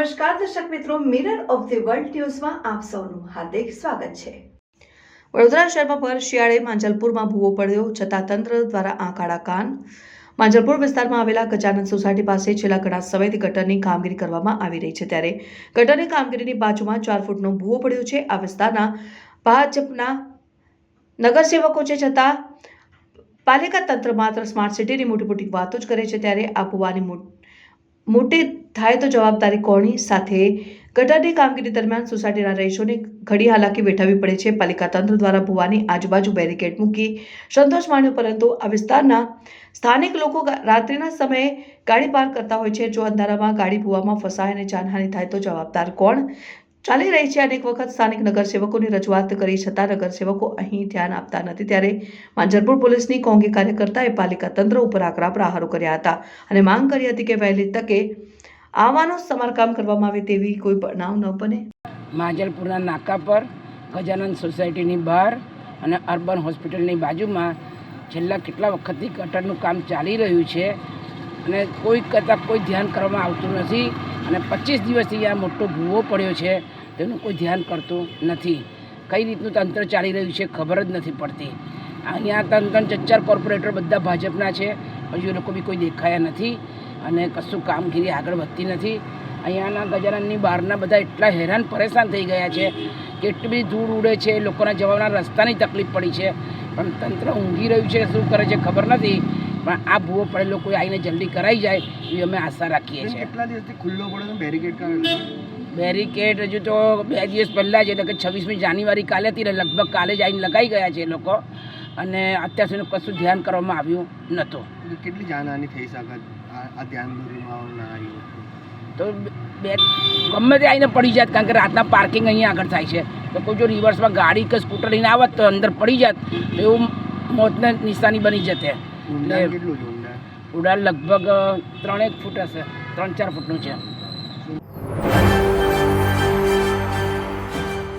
નમસ્કાર દર્શક મિત્રો, મિરર ઓફ ધી વર્લ્ડ ન્યૂઝમાં આપ સૌનું હાર્દિક સ્વાગત છે। વડોદરા શહેરમાં ભર શિયાળે માંજલપુરમાં ભૂવો પડ્યો છતાં તંત્ર દ્વારા આંખ આડા કાન। માંજલપુર વિસ્તારમાં આવેલા ગજાનંદ સોસાયટી પાસે છેલ્લા ઘણા સમયથી ગટરની કામગીરી કરવામાં આવી રહી છે, ત્યારે ગટરની કામગીરીની બાજુમાં 4 ફૂટનો ભૂવો પડ્યો છે। આ વિસ્તારના ભાજપના નગરસેવકો છે, છતાં પાલિકા તંત્ર માત્ર સ્માર્ટ સિટીની મોટી મોટી વાતો જ કરે છે, ત્યારે આ ભૂવાની મોટી થાય તો જવાબદારી કોની? સાથે ગટરની કામગીરી દરમિયાન સોસાયટીના રહીશોને ઘણી હાલાકી વેઠવવી પડે છે। પાલિકા તંત્ર દ્વારા ભૂવાની આજુબાજુ બેરિકેડ મૂકી સંતોષ માન્યો, પરંતુ આ વિસ્તારના સ્થાનિક લોકો રાત્રિના સમયે ગાડી પાર્ક કરતા હોય છે। જો અંધારામાં ગાડી ભૂવામાં ફસાય અને જાનહાનિ થાય તો જવાબદાર કોણ? ચાલી રહી છે અનેક વખત સ્થાનિક નગરસેવકોની રજૂઆત કરી છતાં નગરસેવકો અહીં ધ્યાન આપતા નથી, ત્યારે માંજલપુર પોલીસની કોંગી કાર્યકર્તાએ પાલિકા તંત્ર ઉપર આકરા પ્રહારો કર્યા હતા અને માંગ કરી હતી કે વહેલી તકે આવાનું સમારકામ કરવામાં આવે, તેવી કોઈ બનાવ ન બને। માંજલપુરના નાકા પર ગજાનંદ સોસાયટીની બહાર અને અર્બન હોસ્પિટલની બાજુમાં છેલ્લા કેટલા વખતથી ગટરનું કામ ચાલી રહ્યું છે અને કોઈ કરતાં કોઈ ધ્યાન કરવામાં આવતું નથી અને 25 દિવસથી આ મોટો ભૂવો પડ્યો છે તેનું કોઈ ધ્યાન કરતું નથી। કઈ રીતનું તંત્ર ચાલી રહ્યું છે ખબર જ નથી પડતી। અહીંયા ત્રણ ચાર કોર્પોરેટર બધા ભાજપના છે, હજુ એ લોકો બી કોઈ દેખાયા નથી અને કશું કામગીરી આગળ વધતી નથી। અહીંયાના ગજાનંદની બહારના બધા એટલા હેરાન પરેશાન થઈ ગયા છે કે એટલી બધી ધૂળ ઉડે છે, લોકોના જવાના રસ્તાની તકલીફ પડી છે, પણ તંત્ર ઊંઘી રહ્યું છે, શું કરે છે ખબર નથી। પણ આ ભૂવો પડેલો કોઈ આવીને જલ્દી કરાઈ જાય એવી અમે આશા રાખીએ છીએ। કેટલા દિવસથી ખુલ્લો પડ્યો બેરિકેડ? બેરિકેડ હજુ તો 2 દિવસ પહેલાં જ, એટલે કે 26મી જાન્યુઆરી કાલે હતી, લગભગ કાલે જ આવીને લગાઈ ગયા છે એ લોકો, અને અત્યાર સુધી કશું ધ્યાન કરવામાં આવ્યું નહોતું। કેટલી જાનહાની થઈ શકે આ ધ્યાન દોરીમાં ના આવ્યું તો ગમે તે આવીને પડી જાત, કારણ કે રાતના પાર્કિંગ અહીંયા આગળ થાય છે, તો કોઈ જો રિવર્સમાં ગાડી કે સ્કૂટર લઈને આવત તો અંદર પડી જાત તો એવું મોતને નિશાની બની જતે। કેટલું છે ઉડાન લગભગ 3-1 ફૂટ હશે, 3-4 ફૂટનું છે।